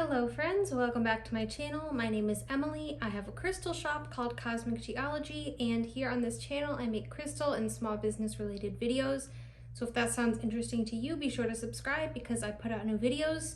Hello friends, welcome back to my channel. My name is Emily. I have a crystal shop called Cosmic Geology, and here on this channel I make crystal and small business related videos. So if that sounds interesting to you, be sure to subscribe because I put out new videos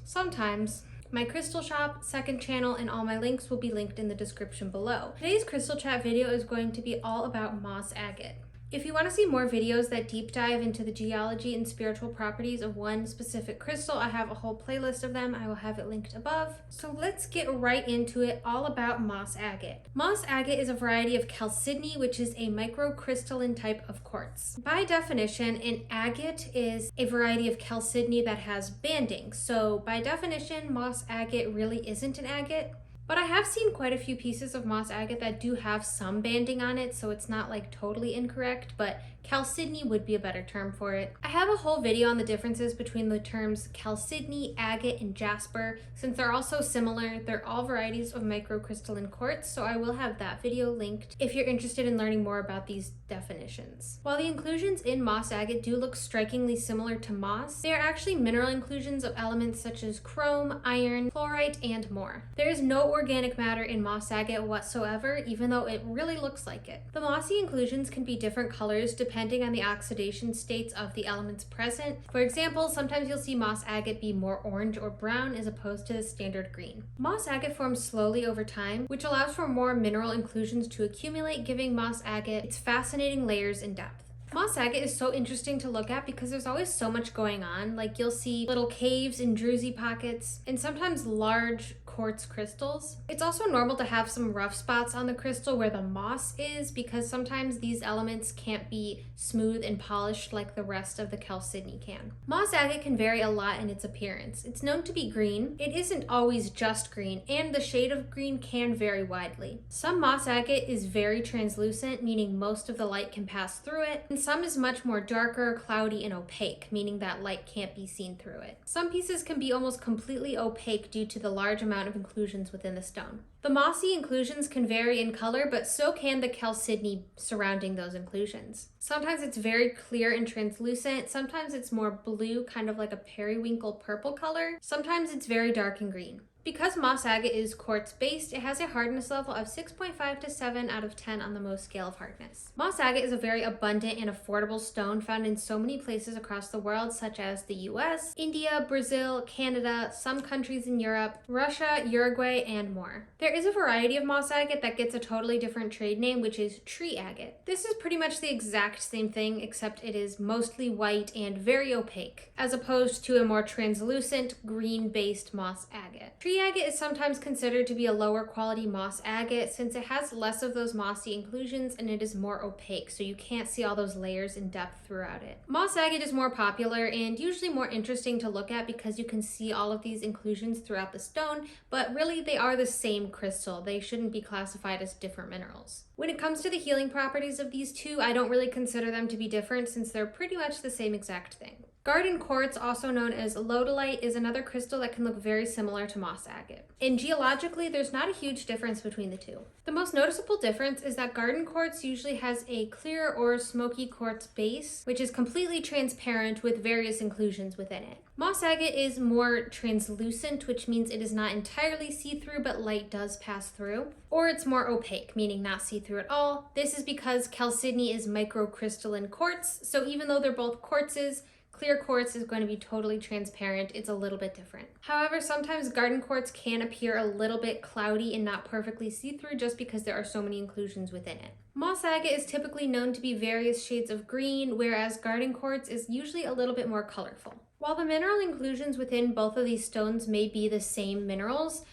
sometimes. My crystal shop, second channel, and all my links will be linked in the description below. Today's crystal chat video is going to be all about moss agate. If you want to see more videos that deep dive into the geology and spiritual properties of one specific crystal, I have a whole playlist of them. I will have it linked above. So let's get right into it, all about moss agate. Moss agate is a variety of chalcedony, which is a microcrystalline type of quartz. By definition, an agate is a variety of chalcedony that has banding. So by definition, moss agate really isn't an agate. But I have seen quite a few pieces of moss agate that do have some banding on it, so it's not like totally incorrect, but chalcedony would be a better term for it. I have a whole video on the differences between the terms chalcedony, agate, and jasper. Since they're all so similar, they're all varieties of microcrystalline quartz, so I will have that video linked if you're interested in learning more about these definitions. While the inclusions in moss agate do look strikingly similar to moss, they are actually mineral inclusions of elements such as chrome, iron, fluorite, and more. There is no organic matter in moss agate whatsoever, even though it really looks like it. The mossy inclusions can be different colors depending on the oxidation states of the elements present. For example, sometimes you'll see moss agate be more orange or brown as opposed to the standard green. Moss agate forms slowly over time, which allows for more mineral inclusions to accumulate, giving moss agate its fascinating layers and depth. Moss agate is so interesting to look at because there's always so much going on. Like you'll see little caves and druzy pockets and sometimes large quartz crystals. It's also normal to have some rough spots on the crystal where the moss is because sometimes these elements can't be smooth and polished like the rest of the chalcedony can. Moss agate can vary a lot in its appearance. It's known to be green. It isn't always just green, and the shade of green can vary widely. Some moss agate is very translucent, meaning most of the light can pass through it, and some is much more darker, cloudy, and opaque, meaning that light can't be seen through it. Some pieces can be almost completely opaque due to the large amount of inclusions within the stone. The mossy inclusions can vary in color, but so can the chalcedony surrounding those inclusions. Sometimes it's very clear and translucent, sometimes it's more blue, kind of like a periwinkle purple color, sometimes it's very dark and green. Because moss agate is quartz-based, it has a hardness level of 6.5 to 7 out of 10 on the Mohs scale of hardness. Moss agate is a very abundant and affordable stone found in so many places across the world, such as the US, India, Brazil, Canada, some countries in Europe, Russia, Uruguay, and more. There is a variety of moss agate that gets a totally different trade name, which is tree agate. This is pretty much the exact same thing, except it is mostly white and very opaque, as opposed to a more translucent, green-based moss agate. Tree agate is sometimes considered to be a lower quality moss agate since it has less of those mossy inclusions and it is more opaque, so you can't see all those layers in depth throughout it. Moss agate is more popular and usually more interesting to look at because you can see all of these inclusions throughout the stone, but really they are the same crystal. They shouldn't be classified as different minerals. When it comes to the healing properties of these two, I don't really consider them to be different since they're pretty much the same exact thing. Garden quartz, also known as lodolite, is another crystal that can look very similar to moss agate. And geologically, there's not a huge difference between the two. The most noticeable difference is that garden quartz usually has a clear or smoky quartz base, which is completely transparent with various inclusions within it. Moss agate is more translucent, which means it is not entirely see-through, but light does pass through. Or it's more opaque, meaning not see-through at all. This is because chalcedony is microcrystalline quartz, so even though they're both quartzes, clear quartz is going to be totally transparent. It's a little bit different. However, sometimes garden quartz can appear a little bit cloudy and not perfectly see-through just because there are so many inclusions within it. Moss agate is typically known to be various shades of green, whereas garden quartz is usually a little bit more colorful. While the mineral inclusions within both of these stones may be the same minerals,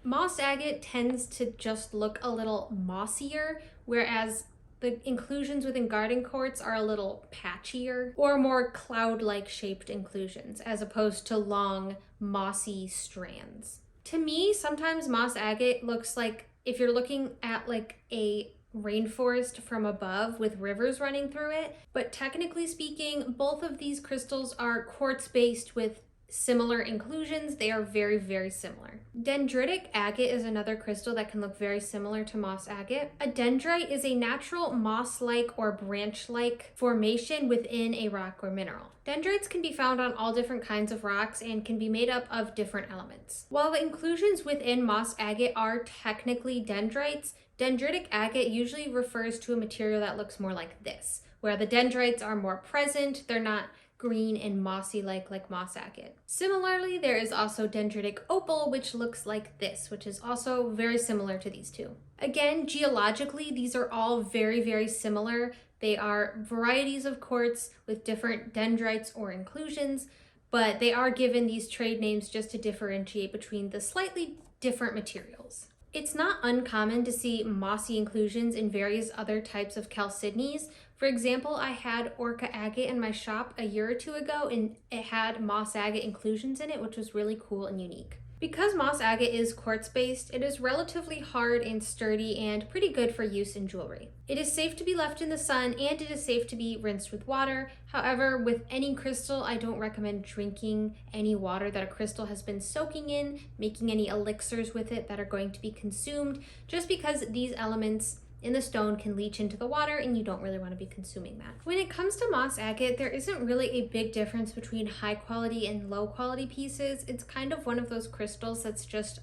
moss agate tends to just look a little mossier, whereas the inclusions within garden quartz are a little patchier or more cloud-like shaped inclusions as opposed to long, mossy strands. To me, sometimes moss agate looks like if you're looking at like a rainforest from above with rivers running through it, but technically speaking, both of these crystals are quartz-based with similar inclusions, they are very, very similar. Dendritic agate is another crystal that can look very similar to moss agate. A dendrite is a natural moss-like or branch-like formation within a rock or mineral. Dendrites can be found on all different kinds of rocks and can be made up of different elements. While the inclusions within moss agate are technically dendrites, dendritic agate usually refers to a material that looks more like this, where the dendrites are more present, they're not green and mossy like moss agate. Similarly, there is also dendritic opal, which looks like this, which is also very similar to these two. Again, geologically, these are all very, very similar. They are varieties of quartz with different dendrites or inclusions, but they are given these trade names just to differentiate between the slightly different materials. It's not uncommon to see mossy inclusions in various other types of chalcedonies. For example, I had orca agate in my shop a year or two ago, and it had moss agate inclusions in it, which was really cool and unique. Because moss agate is quartz-based, it is relatively hard and sturdy and pretty good for use in jewelry. It is safe to be left in the sun, and it is safe to be rinsed with water. However, with any crystal, I don't recommend drinking any water that a crystal has been soaking in, making any elixirs with it that are going to be consumed, just because these elements in the stone can leach into the water and you don't really want to be consuming that. When it comes to moss agate, there isn't really a big difference between high quality and low quality pieces. It's kind of one of those crystals that's just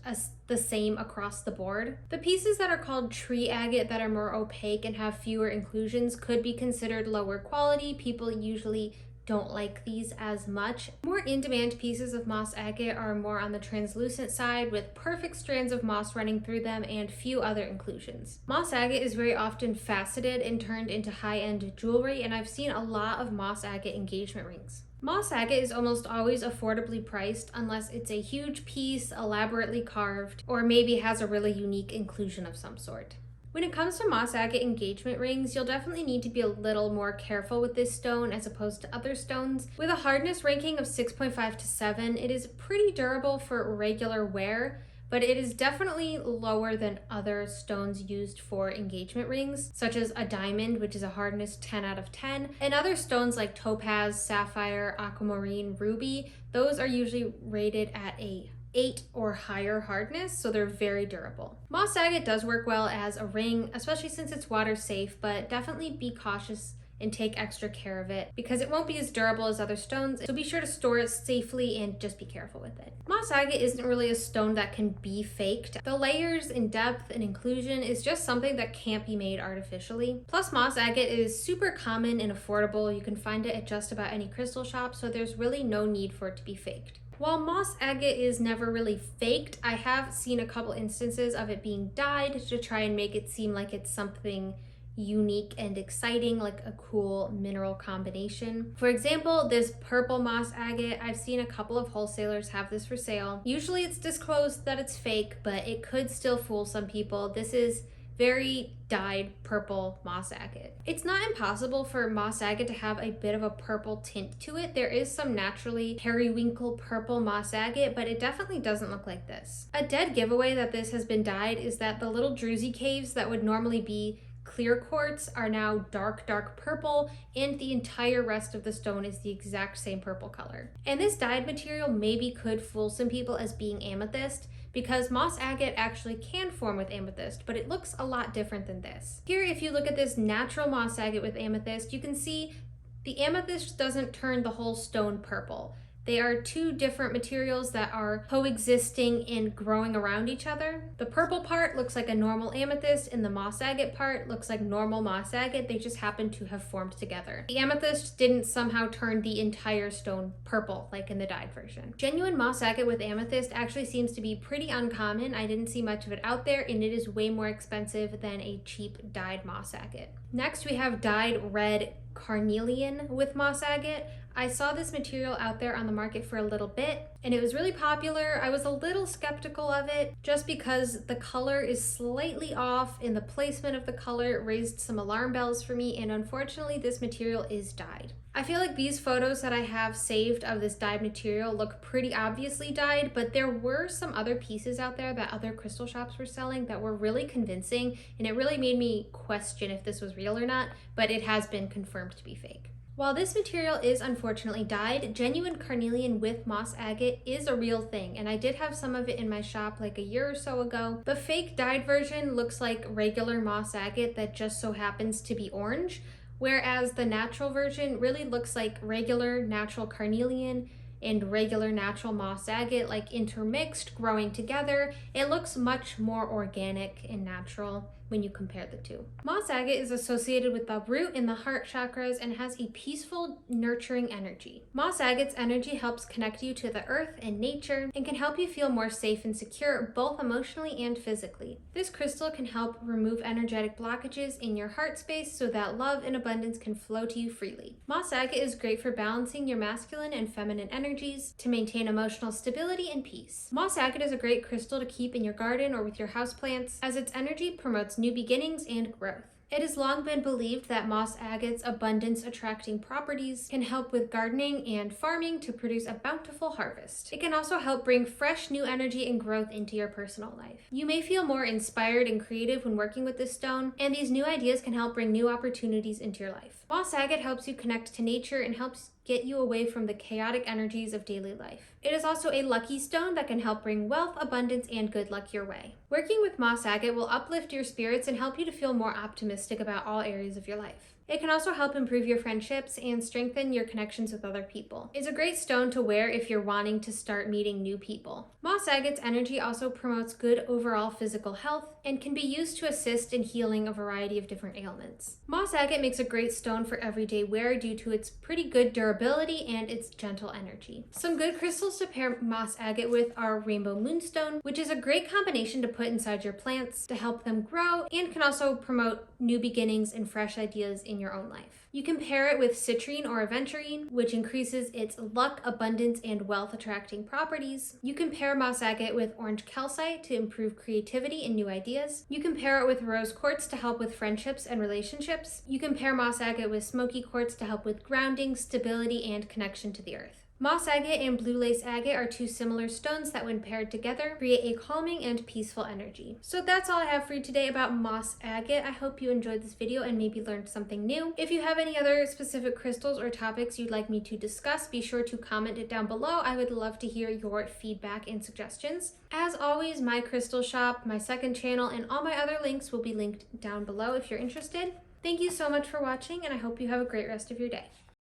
the same across the board. The pieces that are called tree agate that are more opaque and have fewer inclusions could be considered lower quality. People usually don't like these as much. More in-demand pieces of moss agate are more on the translucent side with perfect strands of moss running through them and few other inclusions. Moss agate is very often faceted and turned into high-end jewelry, and I've seen a lot of moss agate engagement rings. Moss agate is almost always affordably priced unless it's a huge piece, elaborately carved, or maybe has a really unique inclusion of some sort. When it comes to moss agate engagement rings, you'll definitely need to be a little more careful with this stone as opposed to other stones. With a hardness ranking of 6.5 to 7, it is pretty durable for regular wear, but it is definitely lower than other stones used for engagement rings, such as a diamond, which is a hardness 10 out of 10, and other stones like topaz, sapphire, aquamarine, ruby. Those are usually rated at a 8 or higher hardness, so they're very durable. Moss agate does work well as a ring, especially since it's water safe, but definitely be cautious and take extra care of it because it won't be as durable as other stones, so be sure to store it safely and just be careful with it. Moss agate isn't really a stone that can be faked. The layers and depth and inclusion is just something that can't be made artificially. Plus, moss agate is super common and affordable. You can find it at just about any crystal shop, so there's really no need for it to be faked. While moss agate is never really faked, I have seen a couple instances of it being dyed to try and make it seem like it's something unique and exciting, like a cool mineral combination. For example, this purple moss agate, I've seen a couple of wholesalers have this for sale. Usually it's disclosed that it's fake, but it could still fool some people. This is very dyed purple moss agate. It's not impossible for moss agate to have a bit of a purple tint to it. There is some naturally periwinkle purple moss agate, but it definitely doesn't look like this. A dead giveaway that this has been dyed is that the little druzy caves that would normally be clear quartz are now dark purple, and the entire rest of the stone is the exact same purple color. And this dyed material maybe could fool some people as being amethyst, because moss agate actually can form with amethyst, but it looks a lot different than this. Here, if you look at this natural moss agate with amethyst, you can see the amethyst doesn't turn the whole stone purple. They are two different materials that are coexisting and growing around each other. The purple part looks like a normal amethyst, and the moss agate part looks like normal moss agate. They just happen to have formed together. The amethyst didn't somehow turn the entire stone purple like in the dyed version. Genuine moss agate with amethyst actually seems to be pretty uncommon. I didn't see much of it out there, and it is way more expensive than a cheap dyed moss agate. Next, we have dyed red carnelian with moss agate. I saw this material out there on the market for a little bit, and it was really popular. I was a little skeptical of it just because the color is slightly off, and the placement of the color raised some alarm bells for me, and unfortunately this material is dyed. I feel like these photos that I have saved of this dyed material look pretty obviously dyed, but there were some other pieces out there that other crystal shops were selling that were really convincing, and it really made me question if this was real or not, but it has been confirmed to be fake. While this material is unfortunately dyed, genuine carnelian with moss agate is a real thing, and I did have some of it in my shop like a year or so ago. The fake dyed version looks like regular moss agate that just so happens to be orange, whereas the natural version really looks like regular natural carnelian and regular natural moss agate, like intermixed, growing together. It looks much more organic and natural when you compare the two. Moss agate is associated with the root and the heart chakras and has a peaceful, nurturing energy. Moss agate's energy helps connect you to the earth and nature and can help you feel more safe and secure, both emotionally and physically. This crystal can help remove energetic blockages in your heart space so that love and abundance can flow to you freely. Moss agate is great for balancing your masculine and feminine energies to maintain emotional stability and peace. Moss agate is a great crystal to keep in your garden or with your houseplants, as its energy promotes new beginnings and growth. It has long been believed that moss agate's abundance-attracting properties can help with gardening and farming to produce a bountiful harvest. It can also help bring fresh new energy and growth into your personal life. You may feel more inspired and creative when working with this stone, and these new ideas can help bring new opportunities into your life. Moss agate helps you connect to nature and helps get you away from the chaotic energies of daily life. It is also a lucky stone that can help bring wealth, abundance, and good luck your way. Working with moss agate will uplift your spirits and help you to feel more optimistic about all areas of your life. It can also help improve your friendships and strengthen your connections with other people. It's a great stone to wear if you're wanting to start meeting new people. Moss agate's energy also promotes good overall physical health and can be used to assist in healing a variety of different ailments. Moss agate makes a great stone for everyday wear due to its pretty good durability and its gentle energy. Some good crystals to pair moss agate with are rainbow moonstone, which is a great combination to put inside your plants to help them grow and can also promote new beginnings and fresh ideas in your own life. You can pair it with citrine or aventurine, which increases its luck, abundance, and wealth attracting properties. You can pair moss agate with orange calcite to improve creativity and new ideas. You can pair it with rose quartz to help with friendships and relationships. You can pair moss agate with smoky quartz to help with grounding, stability, and connection to the earth. Moss agate and blue lace agate are two similar stones that when paired together create a calming and peaceful energy. So that's all I have for you today about moss agate. I hope you enjoyed this video and maybe learned something new. If you have any other specific crystals or topics you'd like me to discuss, be sure to comment it down below. I would love to hear your feedback and suggestions. As always, my crystal shop, my second channel, and all my other links will be linked down below if you're interested. Thank you so much for watching, and I hope you have a great rest of your day.